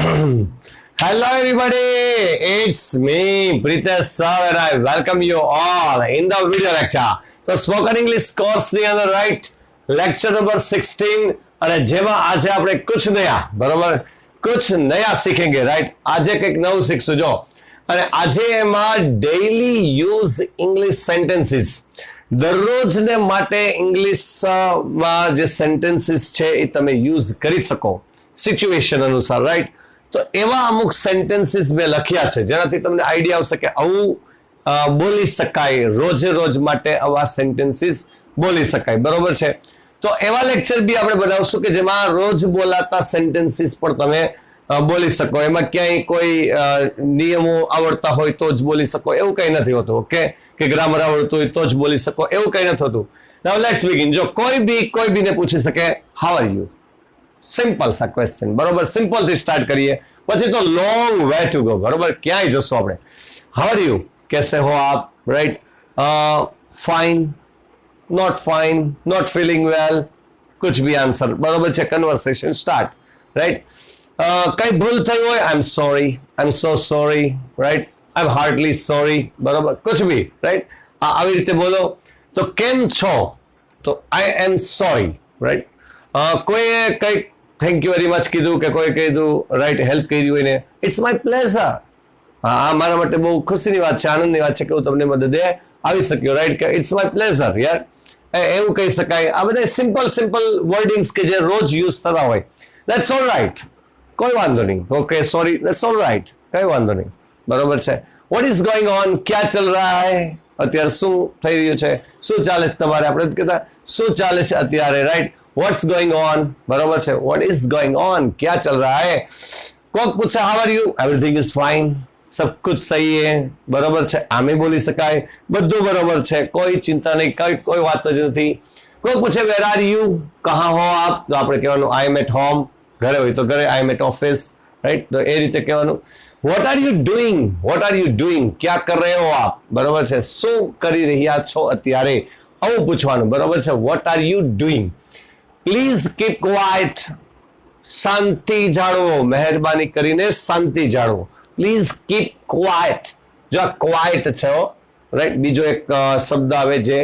Hello everybody, it's me Pritesh sir and I welcome you all in the video lecture. તો spoken English course ની અંદર right lecture number 16 અને જેમાં આજે આપણે કુછ નયા બરોબર કુછ નયા શીખેંગે રાઈટ આજે કંઈક નવું શીખશું જો અને આજે એમાં ડેઈલી યુઝ ઇંગ્લિશ સેન્ટેન્સીસ દરરોજને માટે ઇંગ્લિશમાં જે સેન્ટેન્સીસ છે એ તમે યુઝ કરી શકો સિચ્યુએશન અનુસાર રાઈટ તો એવા અમુક સેન્ટેન્સીસ મેં લખ્યા છે જેનાથી તમને આઈડિયા આવશે કે આવું બોલી શકાય રોજે રોજ માટે આવા સેન્ટેન્સીસ બોલી શકાય બરોબર છે તો એવા લેક્ચર બી આપણે બનાવશું કે જેમાં રોજ બોલાતા સેન્ટેન્સીસ પણ તમે બોલી શકો એમાં ક્યાંય કોઈ નિયમો આવડતા હોય તો જ બોલી શકો એવું કંઈ નથી હોતું ઓકે કે ગ્રામર આવડતું હોય તો જ બોલી શકો એવું કંઈ નથી હોતું નાઉ લેટ્સ બિગિન જો કોઈ બીને પૂછી શકે હાઉ આર યુ સિમ્પલ સા ક્વેશ્ચન બરોબર સિમ્પલ થી સ્ટાર્ટ કરીએ પછી તો લોંગ વે ટુ ગો બરોબર ક્યાંય જશો આપણે હાઉ આર યુ कैसे हो आप right fine not feeling well कुछ भी आंसर बराबर है कन्वर्सेशन स्टार्ट राइट कई भूल थई हो I am so sorry right I am hardly sorry बराबर कुछ भी राइट આવી રીતે બોલો તો કેમ છો તો आई एम सॉरी राइट કોઈએ કઈ થેન્ક યુ વેરી મચ કીધું કે કોઈ કીધું રાઈટ હેલ્પ કરી હોય ને ઇટ્સ માય પ્લેઝર આ મારા માટે બહુ ખુશીની વાત છે આનંદની વાત છે કે હું તમને મદદે આવી શક્યો રાઈટ કે ઇટ્સ માય પ્લેઝર યાર એવું કહી શકાય આ બધા સિમ્પલ વર્ડિંગ્સ કે જે રોજ યુઝ થતા હોય ધેટ્સ ઓલ રાઈટ કોઈ વાંધો નહીં okay sorry that's all right કઈ વાંધો નહીં બરોબર છે વોટ ઇઝ ગોઈંગ ઓન ક્યાં ચલ રહા હૈ અત્યારે શું થઈ રહ્યું છે શું ચાલે છે તમારે આપણે કહેતા શું ચાલે છે અત્યારે રાઈટ વોટ્સ ગોઈંગ ઓન બરોબર છે વોટ ઇઝ ગોઈંગ ઓન ક્યાં ચલ રહા હૈ કોક પૂછે how are you everything is fine सब कुछ सही है बराबर है आमे बोली सकाय बधु बराबर है कोई चिंता नहीं कोई बात ज नहीं कोई पूछे वेर आर यू कहाँ हो आप तो आपणे कहेवानुं आई एम एट होम घरे होय तो घरे I am at office right तो ए रीते कहेवानुं व्हाट आर यू डूइंग क्या कर रहे हो आप बराबर है शू करी रह्या छो अत्यारे आवुं पूछवानुं बराबर है what are you doing please keep quiet शांति जाळवो मेहरबानी करीने शांति जाळवो प्लीज कीप क्वाइट जो क्वाइट है राइट बीजो एक शब्द आवे जे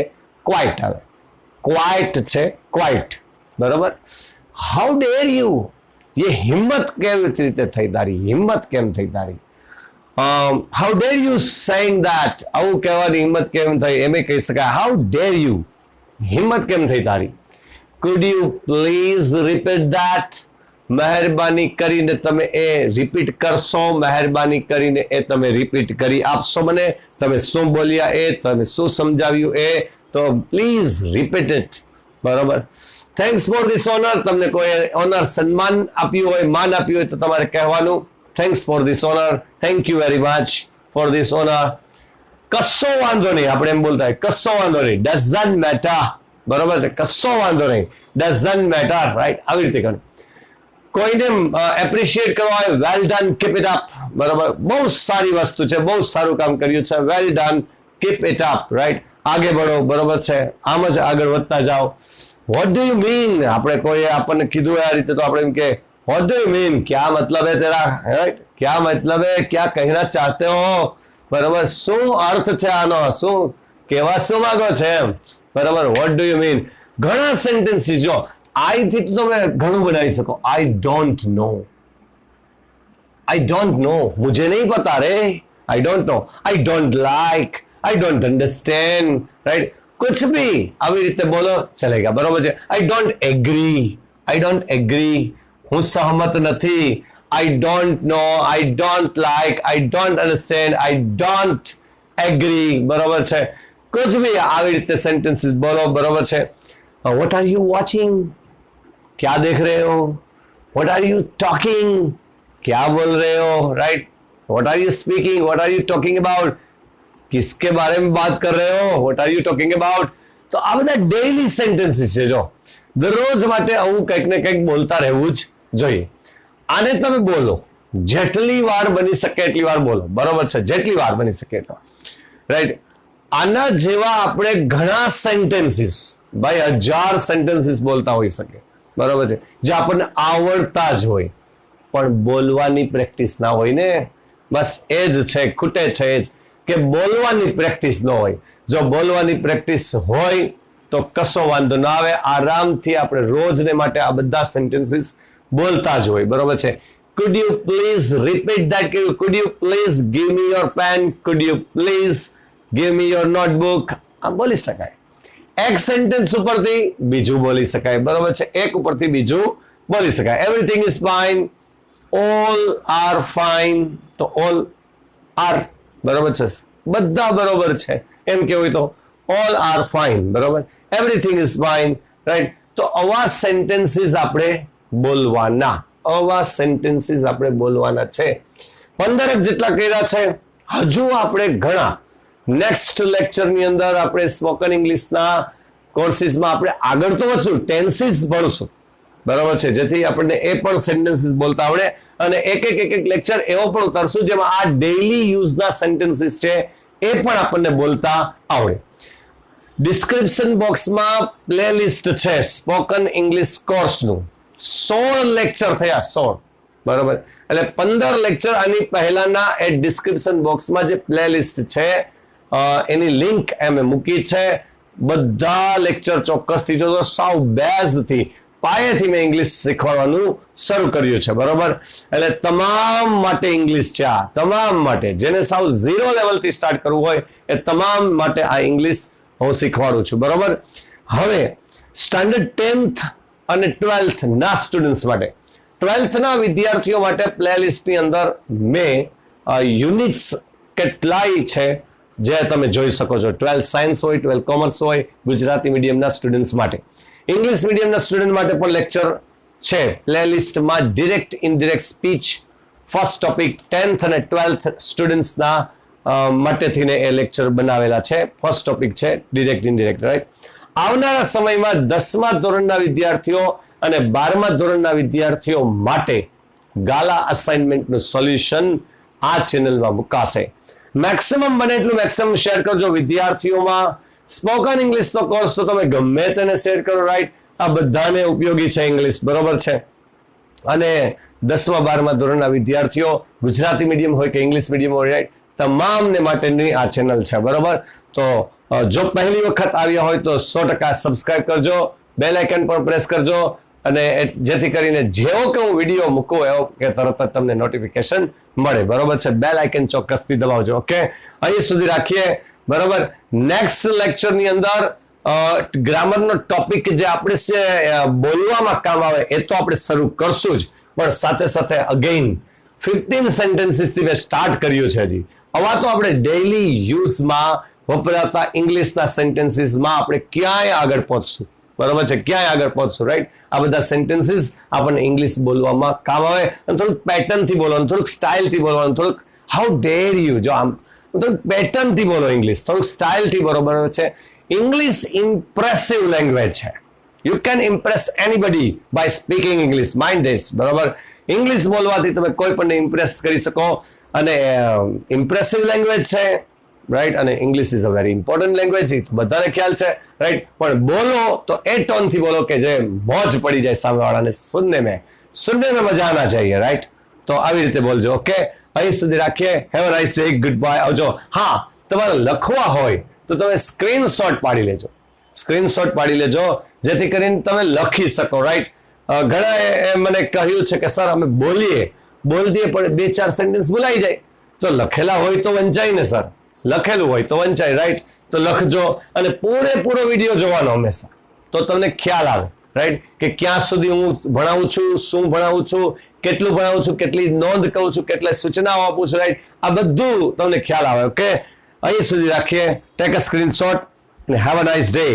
क्वाइट आवे क्वाइट छे क्वाइट बराबर हाउ डेर यू ये हिम्मत केवी रीते थई तारी हिम्मत केम थई तारी how dare you saying that आउ कहेवानी हिम्मत केम थई एमे कही शकाय हाउ डेर यू हिम्मत केम थई तारी could you please repeat that મહેરબાની કરીને તમે એ રિપીટ કરશો મહેરબાની કરીને એ તમે રિપીટ કરી આપશો મને તમે શું બોલ્યા એ તમે શું સમજાવ્યું એ તો પ્લીઝ રિપીટ ઇટ બરાબર થેન્ક્સ ફોર ધીસ ઓનર તમને કોઈ ઓનર સન્માન આપ્યું હોય માન આપ્યું હોય તો તમારે કહેવાનું thanks for this honour thank you very much for this honour કશો વાંધો નહીં આપણે એમ બોલતા હોય કશો વાંધો નહીં ડઝન્ટ મેટર બરાબર છે કશો વાંધો નહીં ડઝન્ટ મેટર રાઈટ આવી રીતે કહ્યું કોઈને એપ્રિશિએટ કરવા હોય well done keep it up બરાબર બહુ સારી વસ્તુ છે બહુ સારું કામ કર્યું છે well done keep it up right આગે બઢો બરોબર છે આમ જ આગળ વધતા જાઓ વોટ ડુ યુ મીન આપણે કોઈ આપણને કીધું આ રીતે તો આપણે એમ કે વોટ ડુ યુ મીન क्या मतलब है तेरा राइट क्या मतलब है क्या कहना चाहते हो બરાબર શું અર્થ છે આનો શું કહેવા શું માંગો છે એમ બરાબર વોટ ડુ યુ મીન ઘણા સેન્ટેન્સીસ જો आई थी तो मैं घणું બનાવી શકો आई डोंट नो मुझे नहीं पता रे आई don't know I don't like I don't understand right कुछ भी આવી રીતે બોલો ચલેगा બરોબર છે आई डोंट एग्री હું સહમત નથી I don't know I don't like I don't understand I don't agree बरोबर છે कुछ भी આવી રીતે સેન્ટેન્સીસ બોલો બરોબર છે व्हाट आर यू वाचिंग क्या देख रहे हो व्हाट आर यू टॉकिंग क्या बोल रहे हो right what are you speaking what are you talking about किसके बारे में बात कर रहे हो what are you talking about तो आ બધા ડેઈલી સેન્ટેન્સીસ છે જો દરરોજ માટે આવું કંઈક ને કંઈક બોલતા રહેવું જ જોઈએ આને તમે બોલો જેટલી વાર બની શકે એટલી વાર બોલો બરોબર છે જેટલી વાર બની શકે એટલી રાઈટ આના જેવા આપણે ઘણા સેન્ટેન્સીસ ભાઈ 1000 સેન્ટેન્સીસ બોલતા હોઈ શકે બરાબર છે જે આપણને આવડતા જ હોય પણ બોલવાની પ્રેક્ટિસ ના હોય ને, બસ એ જ છે, ખૂટે છે એ જ કે બોલવાની પ્રેક્ટિસ ન હોય. જો બોલવાની પ્રેક્ટિસ હોય તો કશો વાંધો ના આવે, આરામથી આપણે રોજને માટે આ બધા સેન્ટેન્સીસ બોલતા જ હોય. બરોબર છે. could you please repeat that? could you please give me your pen? could you please give me your notebook? આ બોલી શકાય. એક સેન્ટેન્સ ઉપરથી બીજું બોલી શકાય. બરોબર છે. એક ઉપરથી બીજું બોલી શકાય. everything is fine, all are fine, તો all are બરોબર છે, બધા બરોબર છે એમ કેવું તો all are fine. બરોબર. everything is fine, right? તો આવા સેન્ટેન્સીસ આપણે બોલવાના, આવા સેન્ટેન્સીસ આપણે બોલવાના છે. 15 જેટલા કર્યા છે. હજુ આપણે ઘણા નેક્સ્ટ લેક્ચરની અંદર આપણે સ્પોકન ઇંગ્લિશના કોર્સિસમાં આપણે આગળ તો વધશું, ટેન્સીસ ભણશું. બરાબર છે, જેથી આપણને એ પણ સેન્ટેન્સીસ બોલતા આવડે અને એક લેક્ચર એવો પણ ઉતારશું જેમાં આ ડેઈલી યુઝના સેન્ટેન્સીસ છે એ પણ આપણને બોલતા આવડે. ડિસ્ક્રિપ્શન બોક્સમાં પ્લેલિસ્ટ છે સ્પોકન ઇંગ્લિશ કોર્સનું. 16 લેક્ચર થયા, 16. બરોબર. એટલે 15 લેક્ચર આની પહેલાના એ ડિસ્ક્રિપ્શન બોક્સમાં જે પ્લેલિસ્ટ છે એની લિંક અમે મૂકી છે. બધા લેક્ચર ચોક્કસથી જોજો. સાવ બેઝથી, પાયેથી મેં ઇંગ્લિશ શીખવાડવાનું શરૂ કર્યું છે. બરોબર. એટલે તમામ માટે ઇંગ્લિશ છે આ, તમામ માટે. જેને સાવ 0 લેવલથી સ્ટાર્ટ કરવું હોય એ તમામ માટે આ ઇંગ્લિશ હું શીખવાડું છું. બરોબર. હવે સ્ટાન્ડર્ડ 10th અને 12th ના સ્ટુડન્ટ્સ માટે, 12th ના વિદ્યાર્થીઓ માટે પ્લેલિસ્ટની અંદર મેં યુનિટ્સ કેટલાય છે જે તમે જોઈ શકો છો. 12th સાયન્સ હોય, 12th કોમર્સ હોય, ગુજરાતી મીડિયમના સ્ટુડન્ટ્સ માટે, ઇંગ્લિશ મીડિયમના સ્ટુડન્ટ માટે પણ લેક્ચર છે પ્લેલિસ્ટમાં. Direct indirect speech first topic 10th અને 12th સ્ટુડન્ટ્સના માટેથી એ લેક્ચર બનાવેલા છે. ફર્સ્ટ ટોપિક છે ડિરેક્ટ ઇનડિરેક્ટ, રાઈટ. આવનારા સમયમાં 10મા ધોરણના વિદ્યાર્થીઓ અને 12મા ધોરણના વિદ્યાર્થીઓ માટે ગાલા અસાઇનમેન્ટનું સોલ્યુશન આ ચેનલમાં મુકાશે. મેક્સિમમ બને એટલું મેક્સિમમ શેર કરજો વિદ્યાર્થીઓમાં. સ્પોકન ઇંગ્લિશનો કોર્સ તો તમે ગમે તેને શેર કરો, રાઈટ. આ બધાને ઉપયોગી છે ઇંગ્લિશ. બરોબર છે. અને 10મા 12મા ધોરણના વિદ્યાર્થીઓ, ગુજરાતી મીડિયમ હોય કે ઇંગ્લિશ મીડિયમ હોય, રાઈટ, તમામને માટેની આ ચેનલ છે. બરોબર. તો જો પહેલી વખત આવ્યા હોય તો 100% સબસ્ક્રાઇબ કરજો, બેલ આઇકન પણ પ્રેસ કરજો, અને જેથી કરીને જેવો કે હું વિડીયો મૂકું એવો કે તરત જ તમને નોટિફિકેશન મળે. બરોબર છે. બેલ આઇકન ચોક્કસથી દબાવજો. ઓકે, અહીં સુધી રાખીએ. બરોબર. નેક્સ્ટ લેક્ચરની અંદર ગ્રામરનો ટોપિક જે આપણે બોલવામાં કામ આવે એ તો આપણે શરૂ કરશું જ, પણ સાથે સાથે અગેઇન 15 સેન્ટેન્સીસથી મેં સ્ટાર્ટ કર્યું છે. હજી આવા તો આપણે ડેઈલી યુઝમાં વપરાતા ઇંગ્લિશના સેન્ટેન્સીસમાં આપણે ક્યાંય આગળ પહોંચશું. બરોબર છે. ક્યાંય આગળ પહોંચશું, રાઈટ. આ બધા સેન્ટેન્સીસ આપણને ઇંગ્લિશ બોલવામાં કામ આવે. અને થોડુંક પેટર્નથી બોલવાનું, થોડુંક સ્ટાઇલથી બોલવાનું, થોડુંક હાઉ ડેર યુ, જો આમ થોડુંક પેટર્નથી બોલો ઇંગ્લિશ, થોડુંક સ્ટાઇલથી. બરોબર છે. ઇંગ્લિશ ઇમ્પ્રેસિવ લેંગ્વેજ છે. You can impress anybody by speaking English. Mind this. બરોબર. ઇંગ્લિશ બોલવાથી તમે કોઈ પણ ઇમ્પ્રેસ કરી શકો, અને ઇમ્પ્રેસિવ લેંગ્વેજ છે, રાઈટ. અને English is a very important language, એ બધાને ખ્યાલ છે, રાઈટ. પણ બોલો તો એ ટોનથી બોલો કે જે મોજ પડી જાય સામેવાળાને. સુનને મેં મજા આના चाहिए, રાઈટ. તો આવી રીતે બોલજો. ઓકે, અહીં સુધી રાખીએ. Have a nice day. Good bye. આવજો. હા, તમારે લખવા હોય તો તમે સ્ક્રીનશોટ પાડી લેજો. સ્ક્રીનશોટ પાડી લેજો જેથી કરીને તમે લખી શકો, રાઈટ. ઘણા મને કહ્યું છે કે સર અમે બોલી દઈએ પણ 2-4 સેન્ટેન્સ ભૂલાઈ જાય. તો લખેલા હોય તો વંચાય ને સર, લખેલું હોય તો વંચાય, રાઈટ. તો લખજો અને પૂરેપૂરો વિડીયો જોવાનો હંમેશા, તો તમને ખ્યાલ આવે, રાઈટ, કે ક્યાં સુધી હું ભણાવું છું, શું ભણાવું છું, કેટલું ભણાવું છું, કેટલી નોંધ કહું છું, કેટલા સૂચનાઓ આપું છું, રાઈટ. આ બધું તમને ખ્યાલ આવે. ઓકે, અહીં સુધી રાખીએ. ટેક અ સ્ક્રીનશોટ અને હેવ અ નાઇસ ડે.